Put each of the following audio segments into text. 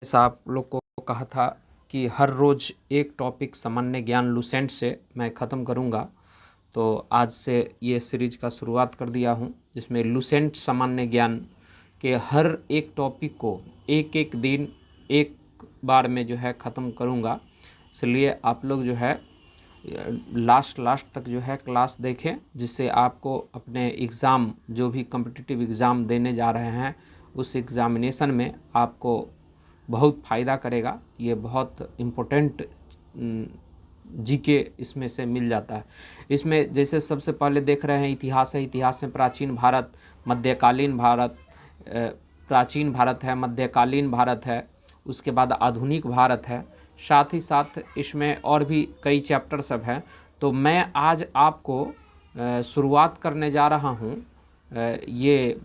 जैसा आप लोग को कहा था कि हर रोज़ एक टॉपिक सामान्य ज्ञान लुसेंट से मैं ख़त्म करूंगा। तो आज से ये सीरीज का शुरुआत कर दिया हूं, जिसमें लुसेंट सामान्य ज्ञान के हर एक टॉपिक को एक एक दिन एक बार में जो है ख़त्म करूंगा। इसलिए आप लोग जो है लास्ट तक जो है क्लास देखें, जिससे आपको अपने एग्ज़ाम जो भी कॉम्पिटिटिव एग्ज़ाम देने जा रहे हैं उस एग्ज़ामिनेशन में आपको बहुत फ़ायदा करेगा। ये बहुत इम्पोर्टेंट जीके इसमें से मिल जाता है। इसमें जैसे सबसे पहले देख रहे हैं इतिहास है। इतिहास में प्राचीन भारत, मध्यकालीन भारत, प्राचीन भारत है, मध्यकालीन भारत है, उसके बाद आधुनिक भारत है। साथ ही साथ इसमें और भी कई चैप्टर सब हैं। तो मैं आज आपको शुरुआत करने जा रहा हूँ ये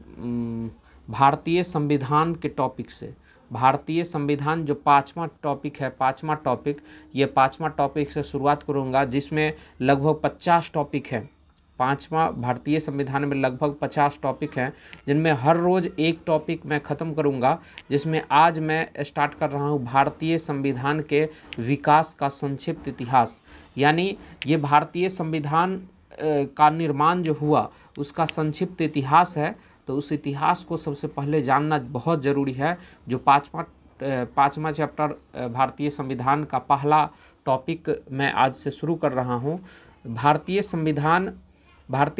भारतीय संविधान के टॉपिक से। भारतीय संविधान जो पाँचवा टॉपिक है, ये पाँचवा टॉपिक से शुरुआत करूँगा, जिसमें लगभग 50 टॉपिक हैं। पाँचवा भारतीय संविधान में लगभग 50 टॉपिक हैं, जिनमें हर रोज़ एक टॉपिक मैं ख़त्म करूँगा। जिसमें आज मैं स्टार्ट कर रहा हूँ भारतीय संविधान के विकास का संक्षिप्त इतिहास। यानी ये भारतीय संविधान का निर्माण जो हुआ उसका संक्षिप्त इतिहास है। तो उस इतिहास को सबसे पहले जानना बहुत ज़रूरी है। जो पाँचवा चैप्टर भारतीय संविधान का पहला टॉपिक मैं आज से शुरू कर रहा हूँ। भारतीय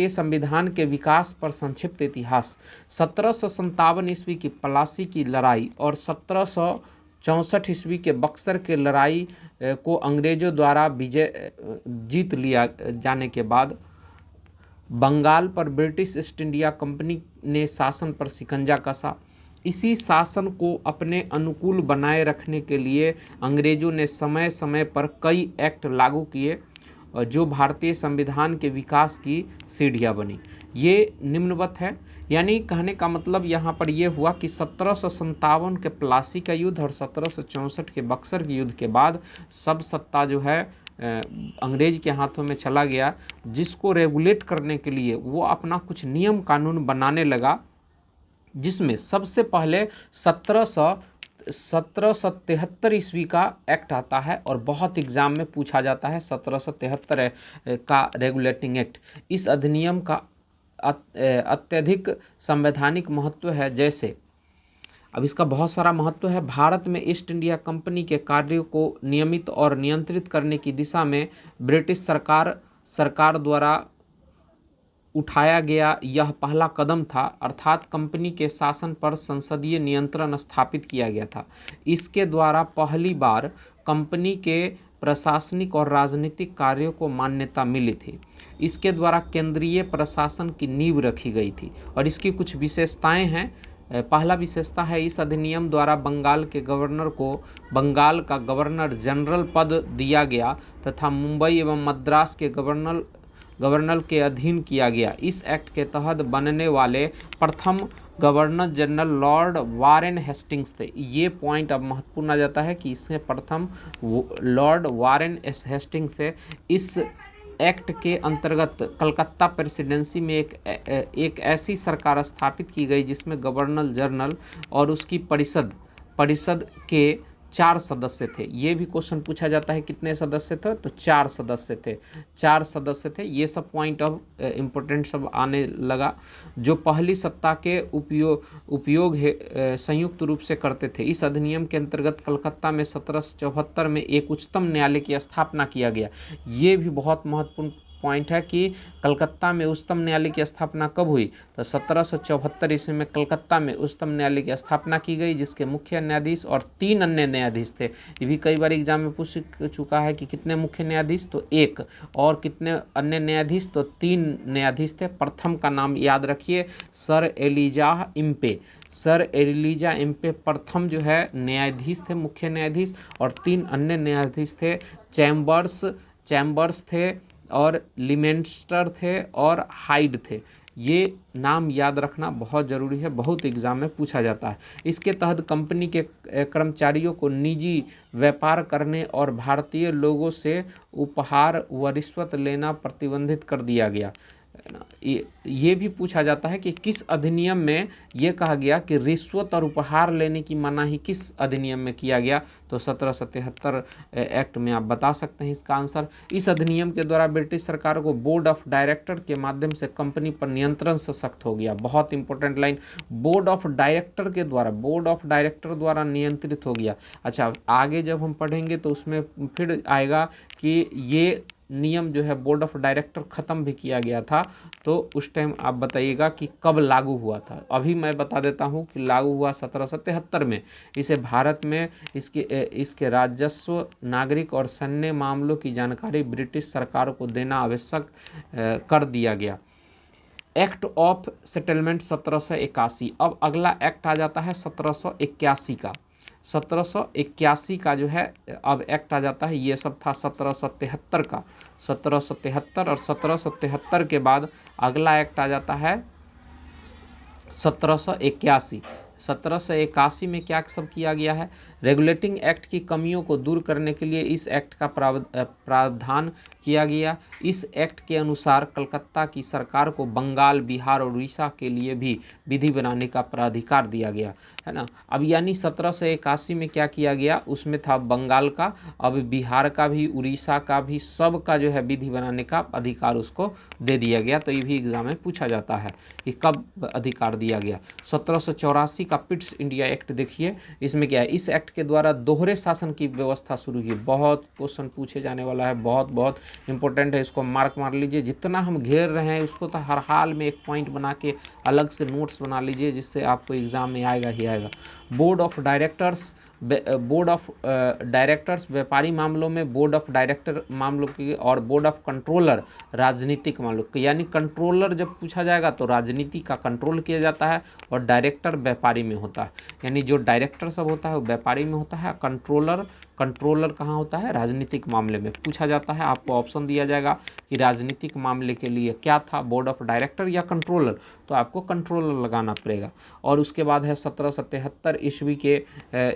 संविधान के विकास पर संक्षिप्त इतिहास। 1757 ईस्वी की प्लासी की लड़ाई और 1764 ईस्वी के बक्सर के लड़ाई को अंग्रेज़ों द्वारा जीत लिया जाने के बाद बंगाल पर ब्रिटिश ईस्ट इंडिया कंपनी ने शासन पर शिकंजा कसा। इसी शासन को अपने अनुकूल बनाए रखने के लिए अंग्रेज़ों ने समय समय पर कई एक्ट लागू किए, जो भारतीय संविधान के विकास की सीढ़ियाँ बनी। ये निम्नवत है। यानी कहने का मतलब यहाँ पर यह हुआ कि 1757 के प्लासी का युद्ध और 1764 के बक्सर के युद्ध के बाद सब सत्ता जो है अंग्रेज के हाथों में चला गया, जिसको रेगुलेट करने के लिए वो अपना कुछ नियम कानून बनाने लगा। जिसमें सबसे पहले 1773 ईस्वी का एक्ट आता है और बहुत एग्जाम में पूछा जाता है 1773 का रेगुलेटिंग एक्ट। इस अधिनियम का अत्यधिक संवैधानिक महत्व है। जैसे अब इसका बहुत सारा महत्व है। भारत में ईस्ट इंडिया कंपनी के कार्यों को नियमित और नियंत्रित करने की दिशा में ब्रिटिश सरकार द्वारा उठाया गया यह पहला कदम था, अर्थात कंपनी के शासन पर संसदीय नियंत्रण स्थापित किया गया था। इसके द्वारा पहली बार कंपनी के प्रशासनिक और राजनीतिक कार्यों को मान्यता मिली थी। इसके द्वारा केंद्रीय प्रशासन की नींव रखी गई थी और इसकी कुछ विशेषताएं हैं। पहला विशेषता है, इस अधिनियम द्वारा बंगाल के गवर्नर को बंगाल का गवर्नर जनरल पद दिया गया तथा मुंबई एवं मद्रास के गवर्नर के अधीन किया गया। इस एक्ट के तहत बनने वाले प्रथम governor general Lord Warren Hastings थे। ये पॉइंट अब महत्वपूर्ण आ जाता है कि इसमें प्रथम लॉर्ड वारेन हेस्टिंग्स थे। इस एक्ट के अंतर्गत कलकत्ता प्रेसिडेंसी में एक ऐसी सरकार स्थापित की गई जिसमें गवर्नर जनरल और उसकी परिषद के 4 सदस्य थे। ये भी क्वेश्चन पूछा जाता है कितने सदस्य थे, तो 4 सदस्य थे। ये सब पॉइंट अब इम्पोर्टेंट सब आने लगा। जो पहली सत्ता के उपयोग संयुक्त रूप से करते थे। इस अधिनियम के अंतर्गत कलकत्ता में 1774 में एक उच्चतम न्यायालय की स्थापना किया गया। ये भी बहुत महत्वपूर्ण पॉइंट है कि कलकत्ता में उच्चतम न्यायालय की स्थापना कब हुई, तो 1774 ईस्वी में कलकत्ता में उच्चतम न्यायालय की स्थापना की गई, जिसके मुख्य न्यायाधीश और 3 अन्य न्यायाधीश थे। ये भी कई बार एग्जाम में पूछ चुका है कि कितने मुख्य न्यायाधीश, तो 1, और कितने अन्य न्यायाधीश, तो 3 न्यायाधीश थे। प्रथम का नाम याद रखिए, सर एलिजाह इम्पे प्रथम जो है न्यायाधीश थे, मुख्य न्यायाधीश, और 3 अन्य न्यायाधीश थे। चैम्बर्स थे और लिमेंस्टर थे और हाइड थे। ये नाम याद रखना बहुत ज़रूरी है, बहुत एग्जाम में पूछा जाता है। इसके तहत कंपनी के कर्मचारियों को निजी व्यापार करने और भारतीय लोगों से उपहार व रिश्वत लेना प्रतिबंधित कर दिया गया। है ना। ये भी पूछा जाता है कि किस अधिनियम में ये कहा गया कि रिश्वत और उपहार लेने की मनाही किस अधिनियम में किया गया, तो 1773 एक्ट में आप बता सकते हैं इसका आंसर। इस अधिनियम के द्वारा ब्रिटिश सरकार को बोर्ड ऑफ डायरेक्टर के माध्यम से कंपनी पर नियंत्रण सशक्त हो गया। बहुत important line, board of director के द्वारा, बोर्ड ऑफ डायरेक्टर द्वारा नियंत्रित हो गया। अच्छा, आगे जब हम पढ़ेंगे तो उसमें फिर आएगा कि ये नियम जो है बोर्ड ऑफ डायरेक्टर ख़त्म भी किया गया था, तो उस टाइम आप बताइएगा कि कब लागू हुआ था। अभी मैं बता देता हूँ कि लागू हुआ 1773 में। इसे भारत में इसके राजस्व, नागरिक और सैन्य मामलों की जानकारी ब्रिटिश सरकार को देना आवश्यक कर दिया गया। Act of settlement 1781। अब अगला एक्ट आ जाता है 1781 का। 1781 का जो है अब एक्ट आ जाता है, ये सब था 1773 का। 1773 और 1773 के बाद अगला एक्ट आ जाता है 1781। 1781 में क्या सब किया गया है? रेगुलेटिंग एक्ट की कमियों को दूर करने के लिए इस एक्ट का प्रावधान किया गया। इस एक्ट के अनुसार कलकत्ता की सरकार को बंगाल, बिहार और उड़ीसा के लिए भी विधि बनाने का प्राधिकार दिया गया, है ना। अब यानी 1781 में क्या किया गया, उसमें था बंगाल का, अब बिहार का भी, उड़ीसा का भी, सब का जो है विधि बनाने का अधिकार उसको दे दिया गया। तो ये भी एग्जाम में पूछा जाता है कि कब अधिकार दिया गया। 1784 का पिट्स इंडिया एक्ट देखिए, इसमें क्या है, इस एक्ट के द्वारा दोहरे शासन की व्यवस्था शुरू की। बहुत क्वेश्चन पूछे जाने वाला है, बहुत बहुत इंपॉर्टेंट है, इसको मार्क मार लीजिए। जितना हम घेर रहे हैं उसको तो हर हाल में एक पॉइंट बना के अलग से नोट्स बना लीजिए, जिससे आपको एग्जाम में आएगा ही आएगा। बोर्ड ऑफ डायरेक्टर्स, व्यापारी मामलों में बोर्ड ऑफ डायरेक्टर मामलों की, और बोर्ड ऑफ कंट्रोलर राजनीतिक मामलों की। यानी कंट्रोलर जब पूछा जाएगा तो राजनीति का कंट्रोल किया जाता है, और डायरेक्टर व्यापारी में होता है। यानी जो डायरेक्टर सब होता है वो व्यापारी में होता है, कंट्रोलर कहाँ होता है? राजनीतिक मामले में पूछा जाता है। आपको ऑप्शन दिया जाएगा कि राजनीतिक मामले के लिए क्या था, बोर्ड ऑफ डायरेक्टर या कंट्रोलर, तो आपको कंट्रोलर लगाना पड़ेगा। और उसके बाद है 1773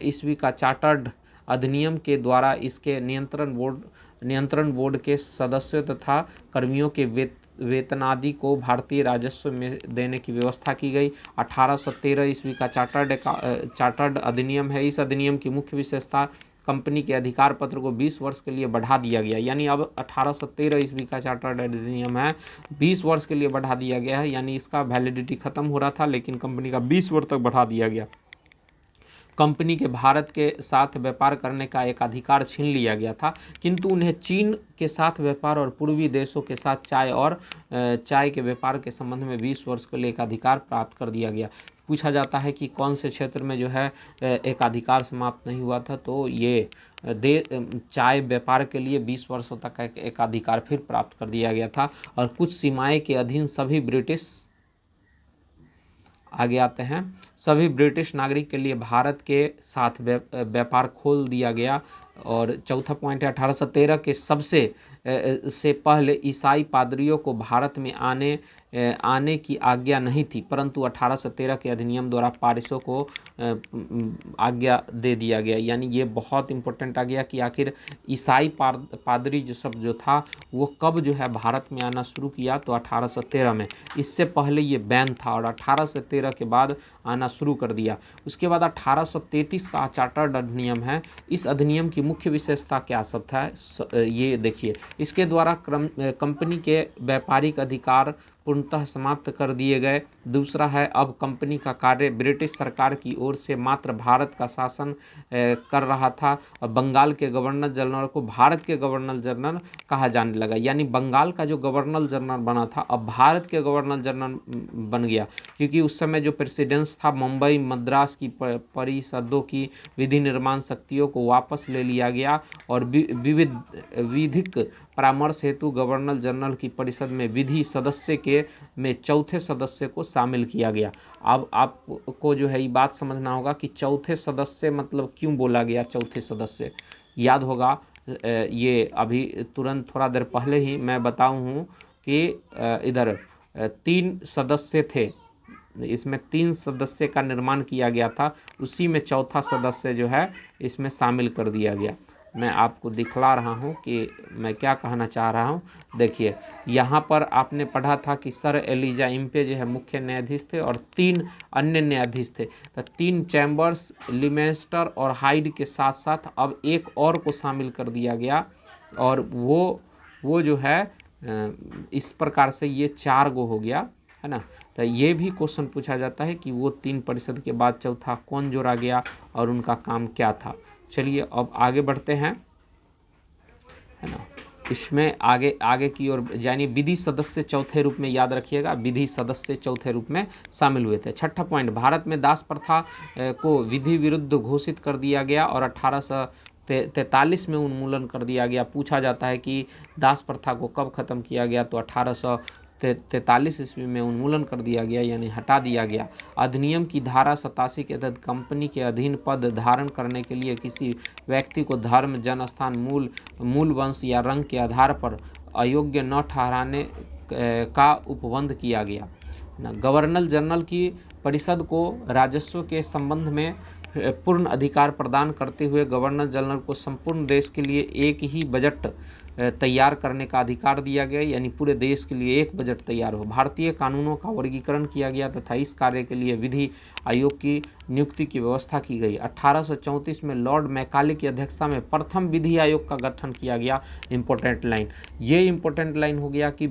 ईस्वी का चार्टर्ड अधिनियम के द्वारा इसके नियंत्रण बोर्ड के सदस्यों तथा कर्मियों के वेतनादि को भारतीय राजस्व में देने की व्यवस्था की गई। 1813 ईस्वी का चार्टर्ड अधिनियम है। इस अधिनियम की मुख्य विशेषता कंपनी के अधिकार पत्र को 20 वर्ष के लिए बढ़ा दिया गया। यानी अब 1813 ईस्वी का चार्टर्ड अधिनियम है, 20 वर्ष के लिए बढ़ा दिया गया है। यानी इसका वैलिडिटी खत्म हो रहा था, लेकिन कंपनी का 20 वर्ष तक बढ़ा दिया गया। कंपनी के भारत के साथ व्यापार करने का एक अधिकार छीन लिया गया था, किंतु उन्हें चीन के साथ व्यापार और पूर्वी देशों के साथ चाय के व्यापार के संबंध में 20 वर्ष के लिए एक अधिकार प्राप्त कर दिया गया। पूछा जाता है कि कौन से क्षेत्र में जो है एक अधिकार समाप्त नहीं हुआ था, तो ये चाय व्यापार के लिए 20 वर्षों तक एक अधिकार फिर प्राप्त कर दिया गया था। और कुछ सीमाएं के अधीन सभी ब्रिटिश, आगे आते हैं, सभी ब्रिटिश नागरिक के लिए भारत के साथ व्यापार खोल दिया गया। और चौथा पॉइंट है 1813 के से पहले ईसाई पादरियों को भारत में आने की आज्ञा नहीं थी, परंतु 1813 के अधिनियम द्वारा पारिसों को आज्ञा दे दिया गया। यानी ये बहुत इंपॉर्टेंट आ गया कि आखिर ईसाई पादरी जो था वो कब जो है भारत में आना शुरू किया, तो 1813 में। इससे पहले ये बैन था और 1813 के बाद आना शुरू कर दिया। उसके बाद 1833 का चार्टर्ड अधिनियम है। इस अधिनियम की मुख्य विशेषता क्या सब था, ये देखिए। इसके द्वारा कंपनी के व्यापारिक अधिकार पूर्णतः समाप्त कर दिए गए। दूसरा है, अब कंपनी का कार्य ब्रिटिश सरकार की ओर से मात्र भारत का शासन कर रहा था। बंगाल के गवर्नर जनरल को भारत के गवर्नर जनरल कहा जाने लगा। यानी बंगाल का जो गवर्नर जनरल बना था अब भारत के गवर्नर जनरल बन गया, क्योंकि उस समय जो प्रेसिडेंस था मुंबई मद्रास की परिषदों की विधि निर्माण शक्तियों को वापस ले लिया गया और विधिक परामर्श हेतु गवर्नर जनरल की परिषद में विधि सदस्य में चौथे सदस्य को शामिल किया गया। अब आपको जो है ये बात समझना होगा कि चौथे सदस्य मतलब क्यों बोला गया चौथे सदस्य। याद होगा ये अभी तुरंत थोड़ा देर पहले ही मैं बताऊं हूँ कि इधर 3 सदस्य थे, इसमें 3 सदस्य का निर्माण किया गया था, उसी में चौथा सदस्य जो है इसमें शामिल कर दिया गया। मैं आपको दिखला रहा हूँ कि मैं क्या कहना चाह रहा हूँ। देखिए, यहाँ पर आपने पढ़ा था कि सर एलिजा इम्पे जो है मुख्य न्यायाधीश थे और 3 अन्य न्यायाधीश थे। तो 3 चैम्बर्स, लिमेस्टर और हाइड के साथ साथ अब एक और को शामिल कर दिया गया, और वो जो है इस प्रकार से ये 4 गो हो गया, है ना। तो ये भी क्वेश्चन पूछा जाता है कि वो 3 परिषद के बाद चौथा कौन जोड़ा गया और उनका काम क्या था। चलिए अब आगे बढ़ते हैं, है ना। इसमें आगे की ओर यानी विधि सदस्य चौथे रूप में, याद रखिएगा, विधि सदस्य चौथे रूप में शामिल हुए थे। छठा पॉइंट, भारत में दास प्रथा को विधि विरुद्ध घोषित कर दिया गया और 1843 में उन्मूलन कर दिया गया। पूछा जाता है कि दास प्रथा को कब खत्म किया गया, तो 1843 ईस्वी में उन्मूलन कर दिया गया, यानी हटा दिया गया। अधिनियम की धारा 87 के तहत कंपनी के अधीन पद धारण करने के लिए किसी व्यक्ति को धर्म, जनस्थान, मूल वंश या रंग के आधार पर अयोग्य न ठहराने का उपबंध किया गया। गवर्नर जनरल की परिषद को राजस्व के संबंध में पूर्ण अधिकार प्रदान करते हुए गवर्नर जनरल को संपूर्ण देश के लिए एक ही बजट तैयार करने का अधिकार दिया गया, यानी पूरे देश के लिए एक बजट तैयार हो। भारतीय कानूनों का वर्गीकरण किया गया तथा इस कार्य के लिए विधि आयोग की नियुक्ति की व्यवस्था की गई। 1834 में लॉर्ड मैकाले की अध्यक्षता में प्रथम विधि आयोग का गठन किया गया। इम्पोर्टेंट लाइन, ये इम्पोर्टेंट लाइन हो गया कि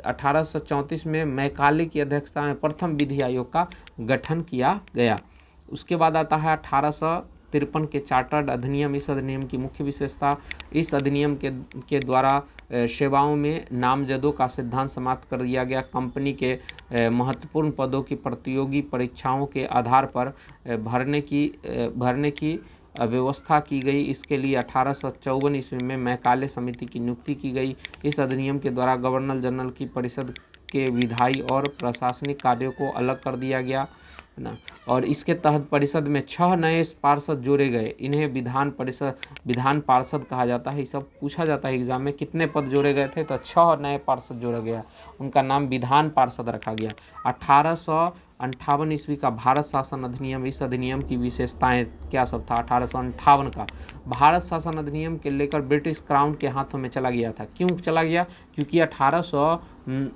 1834 में मैकाले की अध्यक्षता में प्रथम विधि आयोग का गठन किया गया। उसके बाद आता है 1853 के चार्टर्ड अधिनियम। इस अधिनियम की मुख्य विशेषता, इस अधिनियम के द्वारा सेवाओं में नामजदों का सिद्धांत समाप्त कर दिया गया। कंपनी के महत्वपूर्ण पदों की प्रतियोगी परीक्षाओं के आधार पर भरने की व्यवस्था की गई। इसके लिए 1854 ईस्वी में मैकाले समिति की नियुक्ति की गई। इस अधिनियम के द्वारा गवर्नर जनरल की परिषद के विधायी और प्रशासनिक कार्यों को अलग कर दिया गया, है ना। और इसके तहत परिषद में 6 नए पार्षद जोड़े गए। इन्हें विधान पार्षद कहा जाता है। ये सब पूछा जाता है एग्जाम में, कितने पद जोड़े गए थे, तो 6 नए पार्षद जोड़ा गया, उनका नाम विधान पार्षद रखा गया। 1858 ईस्वी का भारत शासन अधिनियम। इस अधिनियम की विशेषताएं क्या सब था। 1858 का भारत शासन अधिनियम के लेकर ब्रिटिश क्राउन के हाथों में चला गया था। क्यों चला गया, क्योंकि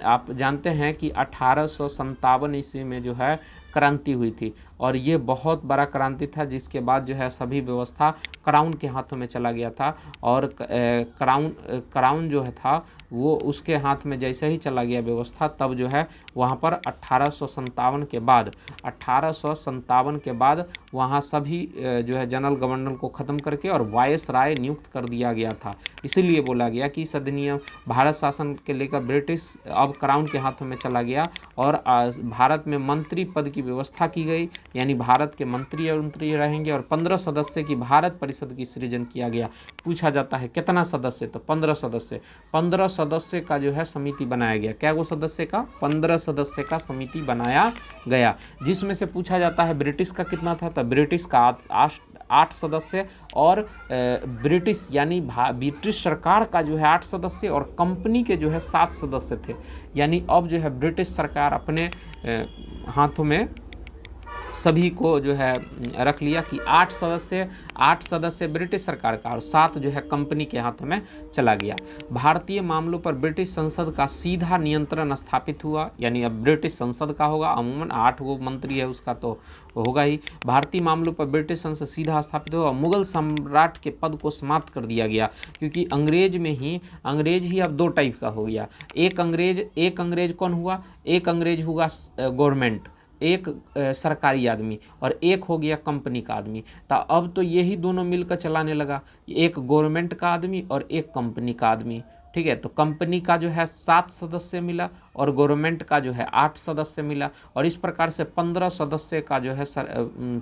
आप जानते हैं कि 1857 ईस्वी में जो है क्रांति हुई थी, और ये बहुत बड़ा क्रांति था, जिसके बाद जो है सभी व्यवस्था क्राउन के हाथों में चला गया था। और क्राउन जो है था वो उसके हाथ में जैसे ही चला गया व्यवस्था, तब जो है वहाँ पर 1857 के बाद वहाँ सभी जो है जनरल गवर्नर को ख़त्म करके और वायस राय नियुक्त कर दिया गया था। इसीलिए बोला गया कि इस अधिनियम भारत शासन के लेकर ब्रिटिश अब क्राउन के हाथों में चला गया, और भारत में मंत्री पद की व्यवस्था की गई, यानी भारत के मंत्री रहेंगे, और 15 सदस्य की भारत परिषद की सृजन किया गया। पूछा जाता है कितना सदस्य, तो 15 सदस्य का जो है समिति बनाया गया। क्या वो सदस्य का, 15 सदस्य का समिति बनाया गया, जिसमें से पूछा जाता है ब्रिटिश का कितना था, तो ब्रिटिश का 8 सदस्य, और ब्रिटिश यानी ब्रिटिश सरकार का जो है 8 सदस्य, और कंपनी के जो है 7 सदस्य थे। यानी अब जो है ब्रिटिश सरकार अपने हाथों में सभी को जो है रख लिया कि 8 सदस्य ब्रिटिश सरकार का और 7 जो है कंपनी के हाथों में चला गया। भारतीय मामलों पर ब्रिटिश संसद का सीधा नियंत्रण स्थापित हुआ, यानी अब ब्रिटिश संसद का होगा। अमूमन 8 वो मंत्री है उसका तो होगा ही। भारतीय मामलों पर ब्रिटिश संसद सीधा स्थापित हुआ। मुगल सम्राट के पद को समाप्त कर दिया गया, क्योंकि अंग्रेज ही अब 2 टाइप का हो गया। एक अंग्रेज कौन हुआ, एक अंग्रेज हुआ गवर्नमेंट, एक सरकारी आदमी, और एक हो गया कंपनी का आदमी। तो अब तो यही दोनों मिलकर चलाने लगा, एक गवर्नमेंट का आदमी और एक कंपनी का आदमी। ठीक है, तो कंपनी का जो है 7 सदस्य मिला और गवर्नमेंट का जो है 8 सदस्य मिला, और इस प्रकार से 15 सदस्य का जो है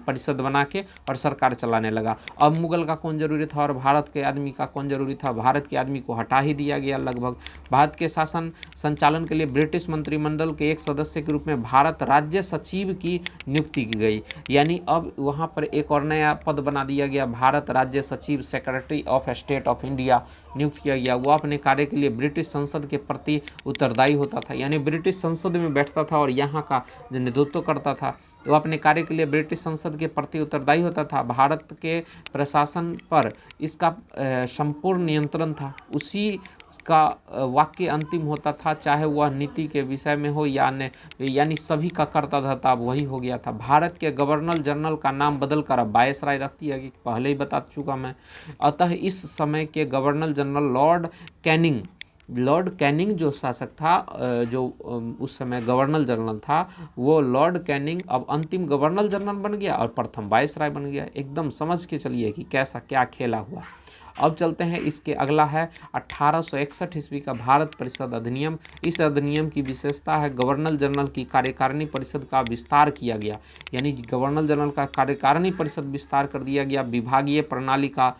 परिषद बना के और सरकार चलाने लगा। अब मुगल का कौन जरूरी था और भारत के आदमी का कौन जरूरी था, भारत के आदमी को हटा ही दिया गया लगभग। भारत के शासन संचालन के लिए ब्रिटिश मंत्रिमंडल के एक सदस्य के रूप में भारत राज्य सचिव की नियुक्ति की गई, यानी अब वहाँ पर एक और नया पद बना दिया गया, भारत राज्य सचिव, secretary of state of India नियुक्त किया गया। वो अपने कार्य के लिए ब्रिटिश संसद के प्रति उत्तरदायी होता था, यानी ब्रिटिश संसद में बैठता था और यहाँ का जो नेतृत्व करता था। वो अपने कार्य के लिए ब्रिटिश संसद के प्रति उत्तरदायी होता था। भारत के प्रशासन पर इसका संपूर्ण नियंत्रण था। उसी का वाक्य अंतिम होता था, चाहे वह नीति के विषय में हो या न, यानी सभी का करता था, तब वही हो गया था। भारत के गवर्नर जनरल का नाम बदलकर अब वायसराय रख दिया गया, पहले ही बता चुका मैं। अतः इस समय के गवर्नर जनरल लॉर्ड कैनिंग जो शासक था, जो उस समय गवर्नर जनरल था, वो लॉर्ड कैनिंग अब अंतिम गवर्नर जनरल बन गया और प्रथम वायसराय बन गया। एकदम समझ के चलिए कि कैसा क्या खेला हुआ। अब चलते हैं, इसके अगला है 1861 ईस्वी का भारत परिषद अधिनियम। इस अधिनियम की विशेषता है गवर्नर जनरल की कार्यकारिणी परिषद का विस्तार किया गया, यानी गवर्नर जनरल का कार्यकारिणी परिषद विस्तार कर दिया गया। विभागीय प्रणाली का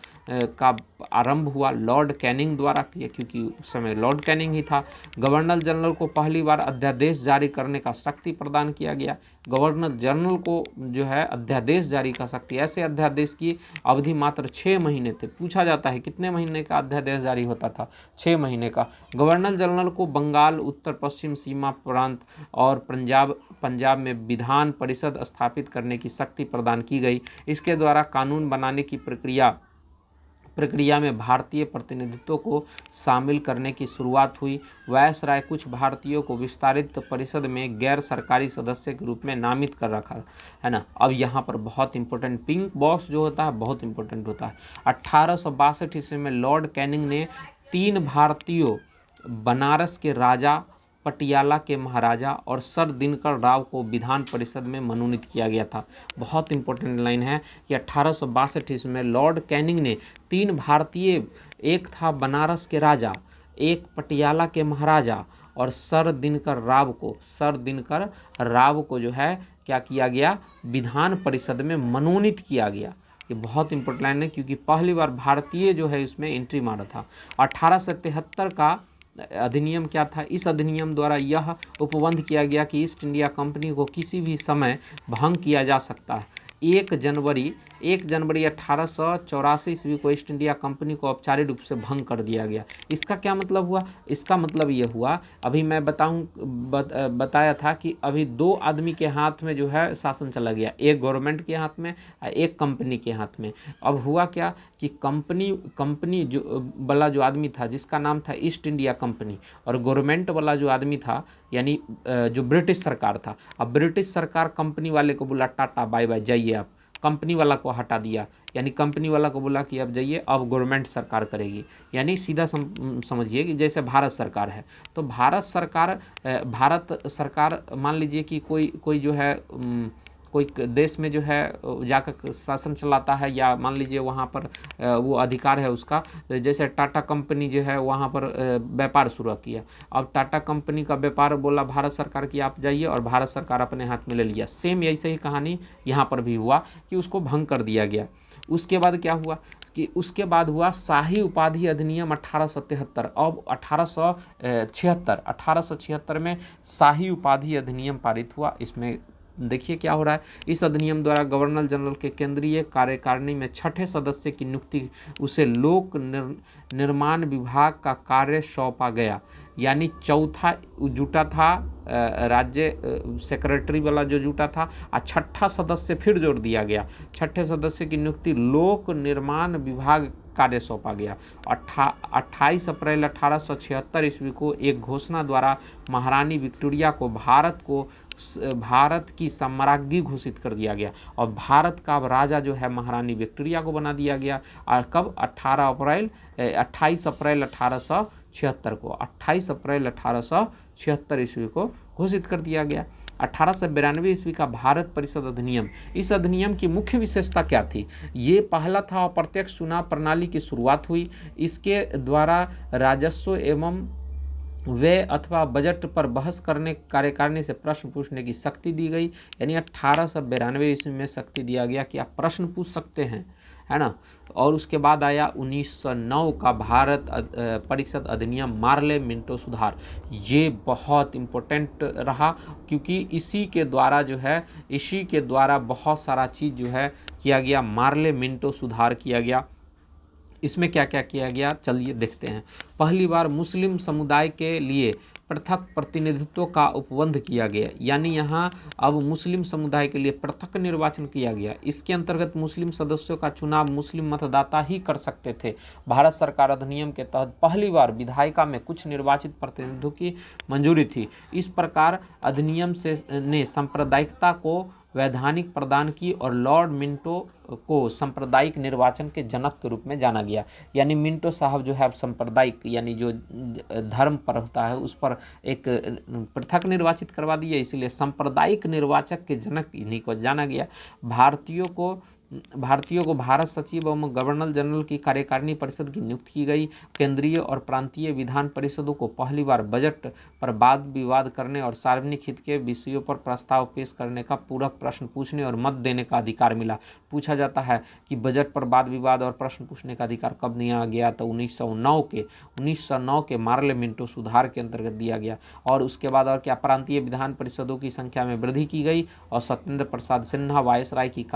आरंभ हुआ लॉर्ड कैनिंग द्वारा किया, क्योंकि उस समय लॉर्ड कैनिंग ही था। गवर्नर जनरल को पहली बार अध्यादेश जारी करने का शक्ति प्रदान किया गया। गवर्नर जनरल को जो है अध्यादेश जारी का शक्ति, ऐसे अध्यादेश की अवधि मात्र 6 महीने थे। पूछा जाता है कितने महीने का अध्यादेश जारी होता था, 6 महीने का। गवर्नर जनरल को बंगाल, उत्तर पश्चिम सीमा प्रांत और पंजाब में विधान परिषद स्थापित करने की शक्ति प्रदान की गई। इसके द्वारा कानून बनाने की प्रक्रिया में भारतीय प्रतिनिधित्व को शामिल करने की शुरुआत हुई। वायसराय कुछ भारतीयों को विस्तारित परिषद में गैर सरकारी सदस्य के रूप में नामित कर रखा है ना। अब यहाँ पर बहुत इंपॉर्टेंट पिंक बॉक्स जो होता है बहुत इंपॉर्टेंट होता है। 1862 ईस्वी में लॉर्ड कैनिंग ने 3 भारतीयों, बनारस के राजा, पटियाला के महाराजा और सर दिनकर राव को विधान परिषद में मनोनीत किया गया था। बहुत इंपॉर्टेंट लाइन है कि 1862 ईस्वी में लॉर्ड कैनिंग ने 3 भारतीय, एक था बनारस के राजा, एक पटियाला के महाराजा और सर दिनकर राव को जो है क्या किया गया, विधान परिषद में मनोनीत किया गया। ये बहुत इंपॉर्टेंट लाइन है, क्योंकि पहली बार भारतीय जो है इसमें एंट्री मारा था। 1873 का अधिनियम क्या था? इस अधिनियम द्वारा यह उपबंध किया गया कि ईस्ट इंडिया कंपनी को किसी भी समय भंग किया जा सकता है। 1 जनवरी 1884 ईस्वी को ईस्ट इंडिया कंपनी को औपचारिक रूप से भंग कर दिया गया। इसका क्या मतलब हुआ? इसका मतलब ये हुआ, अभी मैं बताया था कि अभी 2 आदमी के हाथ में जो है शासन चला गया, एक गवर्नमेंट के हाथ में, एक कंपनी के हाथ में। अब हुआ क्या कि कंपनी जो वाला जो आदमी था, जिसका नाम था ईस्ट इंडिया कंपनी, और गवर्नमेंट वाला जो आदमी था, यानी जो ब्रिटिश सरकार था, अब ब्रिटिश सरकार कंपनी वाले को बोला टाटा बाय बाय, जाइए आप। कंपनी वाला को हटा दिया, यानी कंपनी वाला को बोला कि अब जाइए, अब गवर्नमेंट सरकार करेगी। यानी सीधा समझिए कि जैसे भारत सरकार है, तो भारत सरकार मान लीजिए कि कोई जो है कोई देश में जो है जाकर शासन चलाता है, या मान लीजिए वहाँ पर वो अधिकार है उसका। जैसे टाटा कंपनी जो है वहाँ पर व्यापार शुरू किया, अब टाटा कंपनी का व्यापार बोला भारत सरकार की आप जाइए, और भारत सरकार अपने हाथ में ले लिया। सेम ऐसे ही कहानी यहाँ पर भी हुआ कि उसको भंग कर दिया गया। उसके बाद क्या हुआ कि उसके बाद हुआ शाही उपाधि अधिनियम 1873। अब 1876 में शाही उपाधि अधिनियम पारित हुआ। इसमें देखिए क्या हो रहा है, इस अधिनियम द्वारा गवर्नर जनरल के केंद्रीय कार्यकारिणी में 6ठे सदस्य की नियुक्ति उसे लोक निर्माण विभाग का कार्य सौंपा गया। यानी चौथा जुटा था राज्य सेक्रेटरी वाला जो जुटा था, और 6ठा सदस्य फिर जोड़ दिया गया। 6ठे सदस्य की नियुक्ति लोक निर्माण विभाग कार्य सौंपा गया। 28 अप्रैल 1876 ईस्वी को एक घोषणा द्वारा महारानी विक्टोरिया को भारत की सम्राज्ञी घोषित कर दिया गया, और भारत का राजा जो है महारानी विक्टोरिया को बना दिया गया। और कब? 28 अप्रैल 1876 को, 28 अप्रैल 1876 ईस्वी को घोषित कर दिया गया। 1892 ईस्वी का भारत परिषद अधिनियम। इस अधिनियम की मुख्य विशेषता क्या थी? ये पहला था अप्रत्यक्ष चुनाव प्रणाली की शुरुआत हुई। इसके द्वारा राजस्व एवं व्यय अथवा बजट पर बहस करने, कार्यकारिणी से प्रश्न पूछने की शक्ति दी गई। यानी 1892 ईस्वी में शक्ति दिया गया कि आप प्रश्न पूछ सकते हैं, है ना। और उसके बाद आया 1909 का भारत परिषद अधिनियम, मार्ले मिंटो सुधार। ये बहुत इम्पोर्टेंट रहा, क्योंकि इसी के द्वारा बहुत सारा चीज़ जो है किया गया, मार्ले मिंटो सुधार किया गया। इसमें क्या क्या किया गया, चलिए देखते हैं। पहली बार मुस्लिम समुदाय के लिए पृथक प्रतिनिधित्व का उपबंध किया गया, यानी यहाँ अब मुस्लिम समुदाय के लिए पृथक निर्वाचन किया गया। इसके अंतर्गत मुस्लिम सदस्यों का चुनाव मुस्लिम मतदाता ही कर सकते थे। भारत सरकार अधिनियम के तहत पहली बार विधायिका में कुछ निर्वाचित प्रतिनिधियों की मंजूरी थी। इस प्रकार अधिनियम से ने सांप्रदायिकता को वैधानिक प्रदान की और लॉर्ड मिंटो को सांप्रदायिक निर्वाचन के जनक के रूप में जाना गया। यानी मिंटो साहब जो है अब सांप्रदायिक यानी जो धर्म पर होता है उस पर एक पृथक निर्वाचित करवा दिया, इसलिए सांप्रदायिक निर्वाचक के जनक इन्हीं को जाना गया। भारतीयों को भारत सचिव एवं गवर्नर जनरल की कार्यकारिणी परिषद की नियुक्ति की गई। केंद्रीय और प्रांतीय विधान परिषदों को पहली बार बजट पर वाद विवाद करने और सार्वजनिक हित के विषयों पर प्रस्ताव पेश करने का, पूरक प्रश्न पूछने और मत देने का अधिकार मिला। पूछा जाता है कि बजट पर वाद विवाद और प्रश्न पूछने का अधिकार कब दिया गया, तो 1909 के मार्ले मिंटो सुधार के अंतर्गत दिया गया। और उसके बाद और क्या, प्रांतीय विधान परिषदों की संख्या में वृद्धि की गई और सत्येंद्र प्रसाद सिन्हा वायसराय की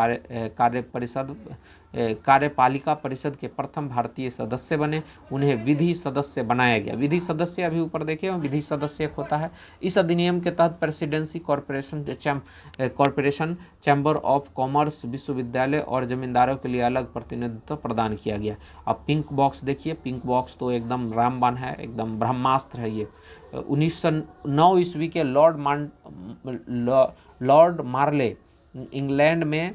कार्यपालिका परिषद के प्रथम भारतीय सदस्य बने। उन्हें विधि सदस्य बनाया गया। विधि सदस्य अभी ऊपर देखे, विधि सदस्य एक होता है। इस अधिनियम के तहत presidency corporation, chamber of commerce, विश्वविद्यालय और जमींदारों के लिए अलग प्रतिनिधित्व प्रदान किया गया। अब पिंक बॉक्स देखिए, पिंक बॉक्स तो एकदम रामबाण है, एकदम ब्रह्मास्त्र है ये। 1909 ईस्वी के लॉर्ड मार्ले इंग्लैंड में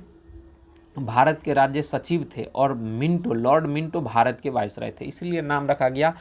भारत के राज्य सचिव थे और लॉर्ड मिंटो भारत के वायसराय थे, इसलिए नाम रखा गया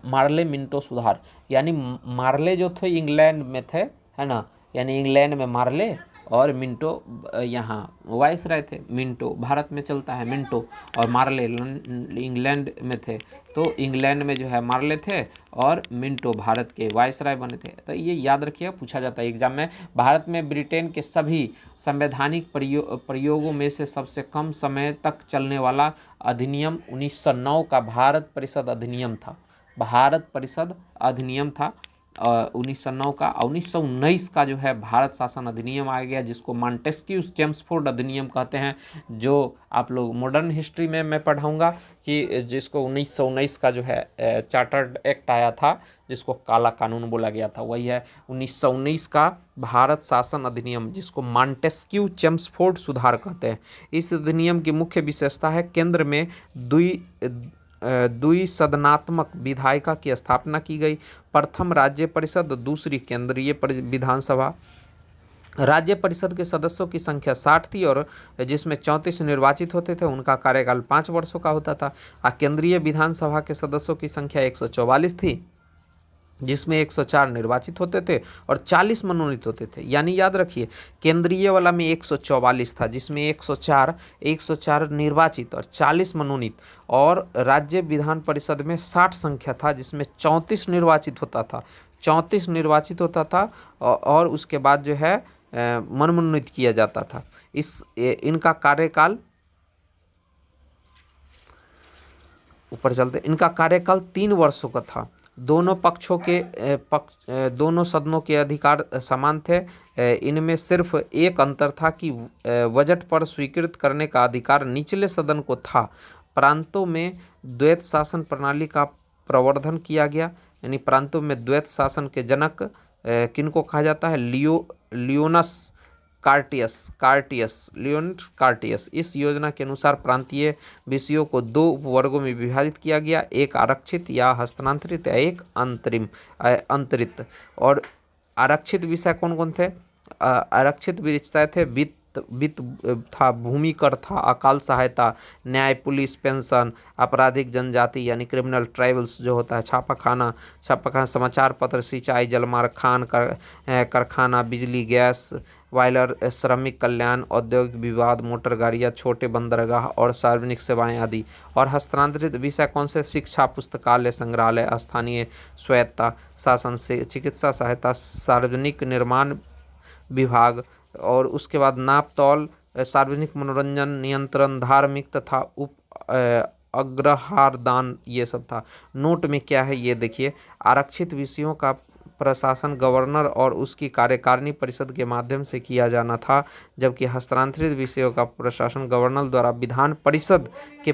मार्ले मिंटो सुधार। यानी मार्ले जो थे इंग्लैंड में थे, है ना, यानी इंग्लैंड में मार्ले और मिंटो यहाँ वायसराय थे। मिंटो भारत में चलता है मिंटो, और मार्ले इंग्लैंड में थे, तो इंग्लैंड में जो है मार्ले थे और मिंटो भारत के वायसराय बने थे। तो ये याद रखिए, पूछा जाता है एग्जाम में। भारत में ब्रिटेन के सभी संवैधानिक प्रयोगों में से सबसे कम समय तक चलने वाला अधिनियम 1909 का भारत परिषद अधिनियम था। भारत परिषद अधिनियम था 1909 का। 1919 का जो है भारत शासन अधिनियम आ गया, जिसको मॉन्टेस्क्यू चेम्सफोर्ड अधिनियम कहते हैं, जो आप लोग मॉडर्न हिस्ट्री में मैं पढ़ाऊंगा कि जिसको 1919 का जो है चार्टर्ड एक्ट आया था, जिसको काला कानून बोला गया था, वही है 1919 का भारत शासन अधिनियम, जिसको मॉन्टेस्क्यू चेम्सफोर्ड सुधार कहते हैं। इस अधिनियम की मुख्य विशेषता है केंद्र में द्विसदनात्मक विधायिका की स्थापना की गई। प्रथम राज्य परिषद, दूसरी केंद्रीय विधानसभा। राज्य परिषद के सदस्यों की संख्या 60 थी और जिसमें 34 निर्वाचित होते थे, उनका कार्यकाल 5 वर्षों का होता था। केंद्रीय विधानसभा के सदस्यों की संख्या 144 थी, जिसमें 104 निर्वाचित होते थे और 40 मनोनीत होते थे। यानी याद रखिए, केंद्रीय वाला में 144 था, जिसमें 104 निर्वाचित और 40 मनोनीत, और राज्य विधान परिषद में 60 संख्या था, जिसमें 34 निर्वाचित होता था, 34 निर्वाचित होता था और उसके बाद जो है मनोनीत किया जाता था। इनका कार्यकाल, ऊपर चलते, इनका कार्यकाल 3 वर्षों का था। दोनों दोनों सदनों के अधिकार समान थे। इनमें सिर्फ एक अंतर था कि बजट पर स्वीकृत करने का अधिकार निचले सदन को था। प्रांतों में द्वैत शासन प्रणाली का प्रवर्धन किया गया। यानी प्रांतों में द्वैत शासन के जनक किनको कहा जाता है? लियोनस कार्टियस। इस योजना के अनुसार प्रांतीय विषयों को 2 उपवर्गों में विभाजित किया गया, एक आरक्षित या हस्तांतरित या एक अंतरित। और आरक्षित विषय कौन कौन थे? आरक्षित विषय थे वित्त था, भूमि कर था, अकाल सहायता, न्याय, पुलिस, पेंशन, आपराधिक जनजाति यानी क्रिमिनल ट्राइबल्स जो होता है, छापाखाना, समाचार पत्र, सिंचाई, जलमार्ग, खान कारखाना, बिजली, गैस, वायलर, श्रमिक कल्याण, औद्योगिक विवाद, मोटर गाड़ियाँ, छोटे बंदरगाह और सार्वजनिक सेवाएं आदि। और हस्तांतरित विषय कौन से? शिक्षा, पुस्तकालय, संग्रहालय, स्थानीय स्वायत्ता शासन से, चिकित्सा सहायता, सार्वजनिक निर्माण विभाग, और उसके बाद नाप तौल, सार्वजनिक मनोरंजन, नियंत्रण, धार्मिक तथा अग्रहार दान, ये सब था। नोट में क्या है ये देखिए, आरक्षित विषयों का प्रशासन गवर्नर और उसकी कार्यकारिणी परिषद के माध्यम से किया जाना था, जबकि हस्तांतरित विषयों का प्रशासन गवर्नर द्वारा विधान परिषद के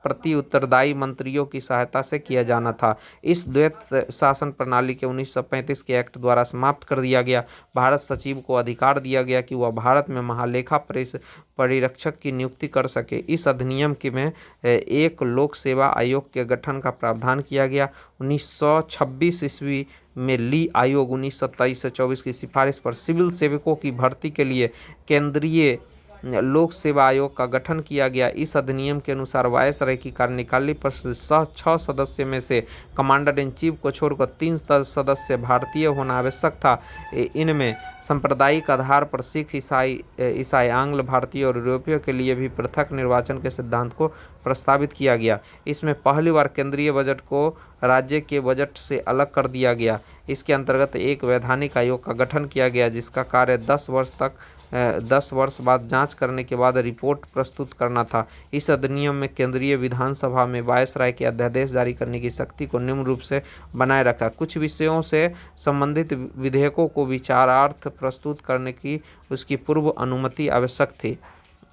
प्रति उत्तरदायी मंत्रियों की सहायता से किया जाना था। इस द्वैत शासन प्रणाली के 1935 के एक्ट द्वारा समाप्त कर दिया गया। भारत सचिव को अधिकार दिया गया कि वह भारत में महालेखा परिरक्षक की नियुक्ति कर सके। इस अधिनियम में एक लोक सेवा आयोग के गठन का प्रावधान किया गया। 1926 ईस्वी में ली आयोग 1923 से 24 की सिफारिश पर सिविल सेवकों की भर्ती के लिए केंद्रीय लोक सेवा आयोग का गठन किया गया। इस अधिनियम के अनुसार वायसराय की कार्यकारिणी पर 6 सदस्य में से कमांडर इन चीफ को छोड़कर 3 सदस्य भारतीय होना आवश्यक था। इनमें सांप्रदायिक आधार पर सिख, ईसाई, आंग्ल, भारतीय और यूरोपीय के लिए भी पृथक निर्वाचन के सिद्धांत को प्रस्तावित किया गया। इसमें पहली बार केंद्रीय बजट को राज्य के बजट से अलग कर दिया गया। इसके अंतर्गत एक वैधानिक आयोग का गठन किया गया, जिसका कार्य 10 वर्ष बाद जांच करने के बाद रिपोर्ट प्रस्तुत करना था। इस अधिनियम में केंद्रीय विधानसभा में वायसराय के अध्यादेश जारी करने की शक्ति को निम्न रूप से बनाए रखा। कुछ विषयों से संबंधित विधेयकों को विचारार्थ प्रस्तुत करने की उसकी पूर्व अनुमति आवश्यक थी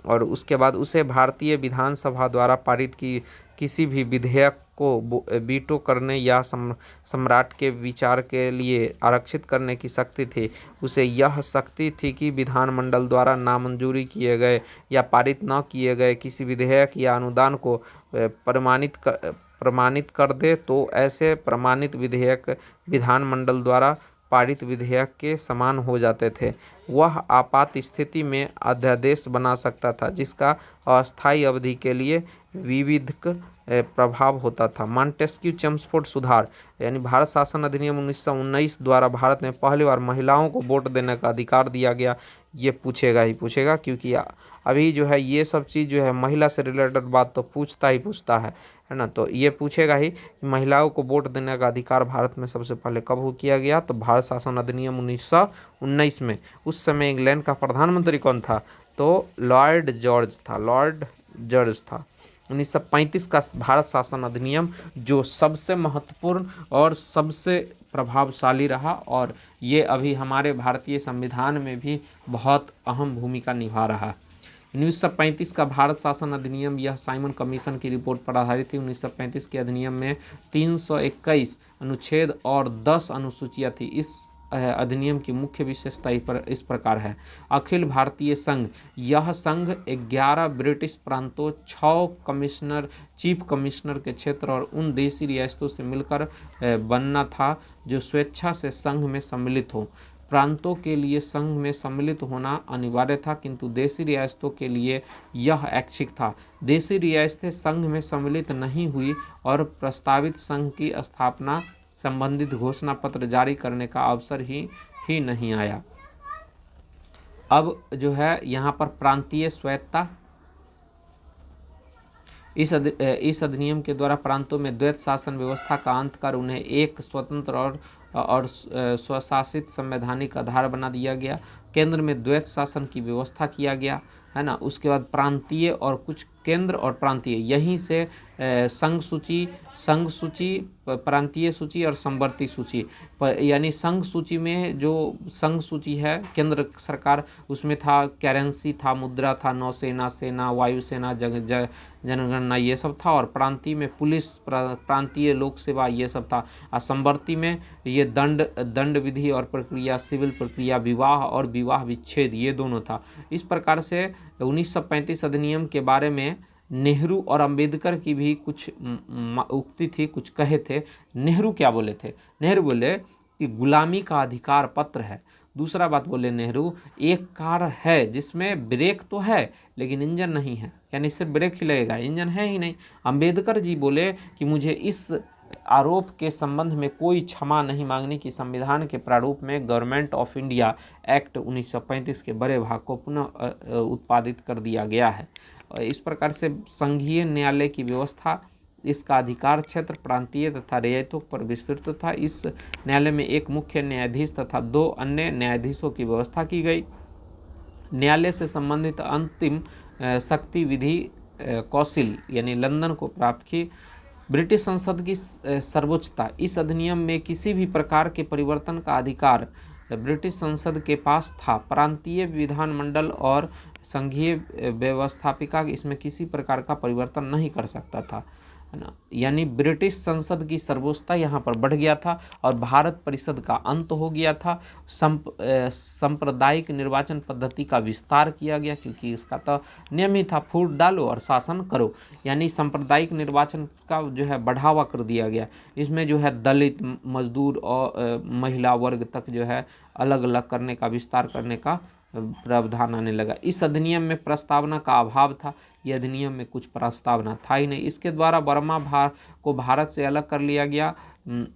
और उसके बाद उसे भारतीय विधानसभा द्वारा पारित की किसी भी विधेयक को वीटो करने या सम्राट के विचार के लिए आरक्षित करने की शक्ति थी। उसे यह शक्ति थी कि विधानमंडल द्वारा नामंजूरी किए गए या पारित न किए गए किसी विधेयक या अनुदान को प्रमाणित कर दे तो ऐसे प्रमाणित विधेयक विधानमंडल द्वारा पारित विधेयक के समान हो जाते थे। वह आपात स्थिति में अध्यादेश बना सकता था जिसका अस्थायी अवधि के लिए विविधिक प्रभाव होता था। मॉन्टेस्क्यू चेम्सफोर्ड सुधार यानी भारत शासन अधिनियम 1919 द्वारा भारत में पहली बार महिलाओं को वोट देने का अधिकार दिया गया। ये पूछेगा क्योंकि अभी जो है ये सब चीज़ जो है महिला से रिलेटेड बात तो पूछता है ना। तो ये पूछेगा ही कि महिलाओं को वोट देने का अधिकार भारत में सबसे पहले कब किया गया, तो भारत शासन अधिनियम 1919 में। उस समय इंग्लैंड का प्रधानमंत्री कौन था, तो लॉर्ड जॉर्ज था। 1935 का भारत शासन अधिनियम जो सबसे महत्वपूर्ण और सबसे प्रभावशाली रहा और ये अभी हमारे भारतीय संविधान में भी बहुत अहम भूमिका निभा रहा है। 1935 का भारत शासन अधिनियम यह साइमन कमीशन की रिपोर्ट पर आधारित थी। 1935 के अधिनियम में 321 अनुच्छेद और 10 अनुसूचियाँ थी। इस अधिनियम की मुख्य विशेषता इस प्रकार है। अखिल भारतीय संघ, यह संघ 11 ब्रिटिश प्रांतों, 6 चीफ कमिश्नर के क्षेत्र और उन देशी रियासतों से मिलकर बनना था जो स्वेच्छा से संघ में सम्मिलित हो। प्रांतों के लिए संघ में सम्मिलित होना अनिवार्य था, किंतु देशी रियासतों के लिए यह ऐच्छिक था। देशी रियासतें संघ में सम्मिलित नहीं हुई और प्रस्तावित संघ की स्थापना संबंधित घोषणा पत्र जारी करने का अवसर ही नहीं आया। अब जो है यहाँ पर प्रांतीय स्वायत्तता, इस अधिनियम के द्वारा प्रांतों में द्वैत शासन व्यवस्था का अंत कर उन्हें एक स्वतंत्र और स्वशासित संवैधानिक आधार बना दिया गया। केंद्र में द्वैत शासन की व्यवस्था किया गया है ना। उसके बाद प्रांतीय और कुछ केंद्र और प्रांतीय, यहीं से संघ सूची, प्रांतीय सूची और संवर्ती सूची, यानी संघ सूची में जो संघ सूची है केंद्र सरकार, उसमें था करेंसी था, मुद्रा था, नौसेना, सेना, वायुसेना, जनगणना ये सब था। और प्रांतीय में पुलिस, प्रांतीय लोक सेवा ये सब था। और संवर्ती में ये दंड विधि और प्रक्रिया, सिविल प्रक्रिया, विवाह और विवाह विच्छेद ये दोनों था। इस प्रकार से 1935 अधिनियम के बारे में नेहरू और अंबेडकर की भी कुछ उक्ति थी, कुछ कहे थे। नेहरू क्या बोले थे? नेहरू बोले कि गुलामी का अधिकार पत्र है। दूसरा बात बोले नेहरू, एक कार है जिसमें ब्रेक तो है लेकिन इंजन नहीं है, यानी सिर्फ ब्रेक ही लगेगा, इंजन है ही नहीं। अंबेडकर जी बोले कि मुझे इस आरोप के संबंध में कोई क्षमा नहीं मांगने की संविधान के प्रारूप में गवर्नमेंट ऑफ इंडिया एक्ट 1935 के बड़े भाग को पुनः उत्पादित कर दिया गया है। इस प्रकार से संघीय न्यायालय की व्यवस्था, इसका अधिकार क्षेत्र प्रांतीय तथा रियायतों पर विस्तृत था। इस न्यायालय में एक मुख्य न्यायाधीश तथा 2 अन्य न्यायाधीशों की व्यवस्था की गई। न्यायालय से संबंधित अंतिम शक्ति विधि कौंसिल यानी लंदन को प्राप्त की। ब्रिटिश संसद की सर्वोच्चता। इस अधिनियम में किसी भी प्रकार के परिवर्तन का अधिकार ब्रिटिश संसद के पास था। प्रांतीय विधानमंडल और संघीय व्यवस्थापिका इसमें किसी प्रकार का परिवर्तन नहीं कर सकता था, है ना। यानी ब्रिटिश संसद की सर्वोच्चता यहाँ पर बढ़ गया था और भारत परिषद का अंत हो गया था। सांप्रदायिक निर्वाचन पद्धति का विस्तार किया गया, क्योंकि इसका तो नियम ही था फूट डालो और शासन करो, यानी सांप्रदायिक निर्वाचन का जो है बढ़ावा कर दिया गया। इसमें जो है दलित, मजदूर और महिला वर्ग तक जो है अलग अलग करने का, विस्तार करने का प्रावधान आने लगा। इस अधिनियम में प्रस्तावना का अभाव था। यह अधिनियम में कुछ प्रस्तावना था ही नहीं। इसके द्वारा बर्मा को भारत से अलग कर लिया गया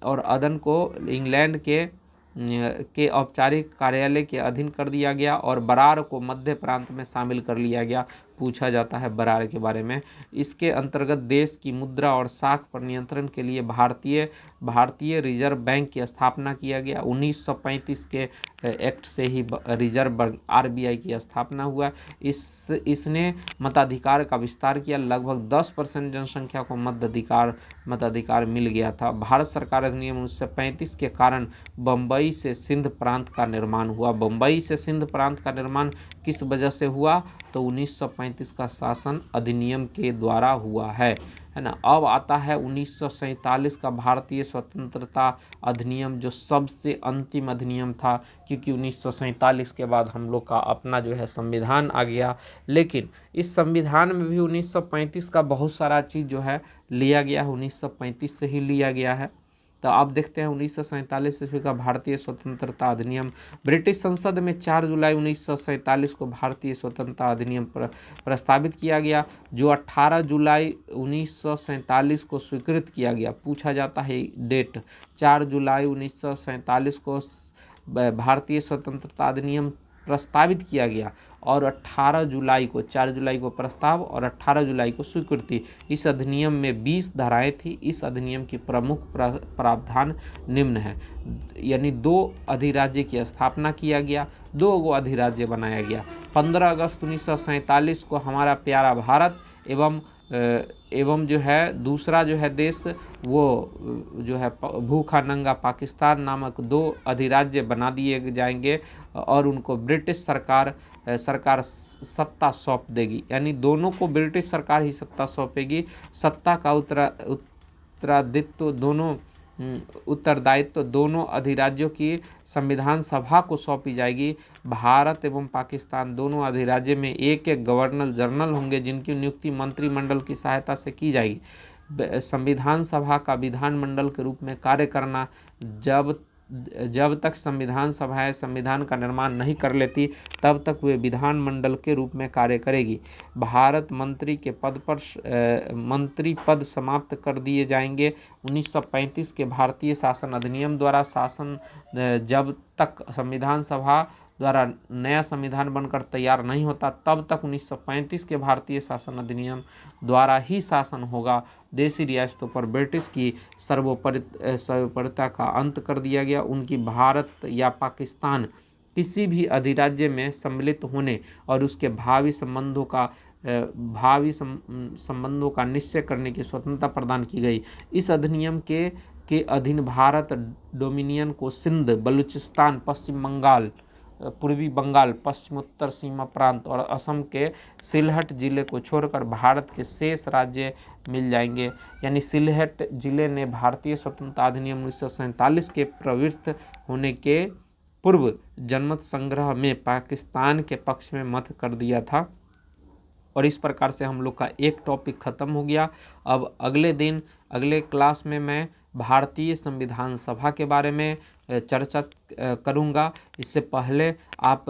और अदन को इंग्लैंड के औपचारिक कार्यालय के अधीन कर दिया गया और बरार को मध्य प्रांत में शामिल कर लिया गया। पूछा जाता है बरार के बारे में। इसके अंतर्गत देश की मुद्रा और साख पर नियंत्रण के लिए भारतीय रिजर्व बैंक की स्थापना किया गया। 1935 के एक्ट से ही रिजर्व बैंक RBI की स्थापना हुआ। इसने मताधिकार का विस्तार किया। लगभग 10% जनसंख्या को मताधिकार मिल गया था। भारत सरकार अधिनियम 1935 के कारण बम्बई से सिंध प्रांत का निर्माण हुआ। बम्बई से सिंध प्रांत का निर्माण किस वजह से हुआ? तो 1935 का शासन अधिनियम के द्वारा हुआ है ना। अब आता है 1947 का भारतीय स्वतंत्रता अधिनियम, जो सबसे अंतिम अधिनियम था, क्योंकि 1947 के बाद हम लोग का अपना जो है संविधान आ गया। लेकिन इस संविधान में भी 1935 का बहुत सारा चीज़ जो है लिया गया है, 1935 से ही लिया गया है। तो आप देखते हैं 1947 ईस्वी का भारतीय स्वतंत्रता अधिनियम। ब्रिटिश संसद में 4 जुलाई 1947 को भारतीय स्वतंत्रता अधिनियम प्रस्तावित किया गया, जो 18 जुलाई 1947 को स्वीकृत किया गया। पूछा जाता है डेट, 4 जुलाई 1947 को भारतीय स्वतंत्रता अधिनियम प्रस्तावित किया गया और 4 जुलाई को प्रस्ताव और 18 जुलाई को स्वीकृति। इस अधिनियम में 20 धाराएं थी। इस अधिनियम की प्रमुख प्रावधान निम्न है, यानी 2 अधिराज्य की स्थापना किया गया, 2 अधिराज्य बनाया गया। 15 अगस्त 1947 को हमारा प्यारा भारत एवं जो है दूसरा जो है देश, वो जो है भूखा नंगा पाकिस्तान नामक 2 अधिराज्य बना दिए जाएंगे और उनको ब्रिटिश सरकार सत्ता सौंप देगी। यानी दोनों को ब्रिटिश सरकार ही सत्ता सौंपेगी। सत्ता का उत्तरदायित्व दोनों अधिराज्यों की संविधान सभा को सौंपी जाएगी। भारत एवं पाकिस्तान दोनों अधिराज्य में एक एक गवर्नर जनरल होंगे, जिनकी नियुक्ति मंत्रिमंडल की सहायता से की जाएगी। संविधान सभा का विधानमंडल के रूप में कार्य करना, जब तक संविधान सभाएं संविधान का निर्माण नहीं कर लेती, तब तक वे विधानमंडल के रूप में कार्य करेगी। भारत मंत्री पद समाप्त कर दिए जाएंगे। 1935 के भारतीय शासन अधिनियम द्वारा शासन, जब तक संविधान सभा द्वारा नया संविधान बनकर तैयार नहीं होता, तब तक 1935 के भारतीय शासन अधिनियम द्वारा ही शासन होगा। देशी रियासतों पर ब्रिटिश की सर्वोपरिता का अंत कर दिया गया। उनकी भारत या पाकिस्तान किसी भी अधिराज्य में सम्मिलित होने और उसके भावी संबंधों का निश्चय करने की स्वतंत्रता प्रदान की गई। इस अधिनियम के अधीन भारत डोमिनियन को सिंध, बलूचिस्तान, पश्चिम बंगाल, पूर्वी बंगाल, पश्चिमोत्तर सीमा प्रांत और असम के सिलहट जिले को छोड़कर भारत के शेष राज्य मिल जाएंगे। यानी सिलहट जिले ने भारतीय स्वतंत्रता अधिनियम 1947 के प्रवृत्त होने के पूर्व जनमत संग्रह में पाकिस्तान के पक्ष में मत कर दिया था। और इस प्रकार से हम लोग का एक टॉपिक ख़त्म हो गया। अब अगले क्लास में मैं भारतीय संविधान सभा के बारे में चर्चा करूंगा। इससे पहले आप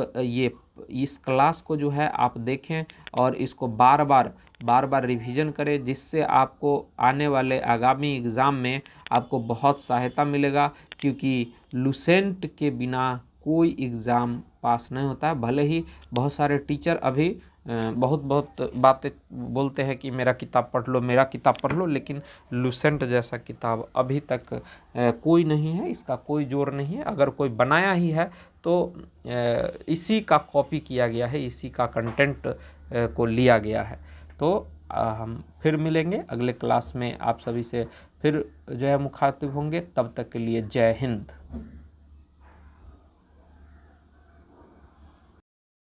इस क्लास को जो है आप देखें और इसको बार बार रिवीजन करें, जिससे आपको आने वाले आगामी एग्ज़ाम में आपको बहुत सहायता मिलेगा। क्योंकि लुसेंट के बिना कोई एग्ज़ाम पास नहीं होता है। भले ही बहुत सारे टीचर अभी बहुत बातें बोलते हैं कि मेरा किताब पढ़ लो, लेकिन लुसेंट जैसा किताब अभी तक कोई नहीं है, इसका कोई जोर नहीं है। अगर कोई बनाया ही है तो इसी का कॉपी किया गया है, इसी का कंटेंट को लिया गया है। तो हम फिर मिलेंगे अगले क्लास में, आप सभी से फिर जो है मुखातिब होंगे। तब तक के लिए जय हिंद।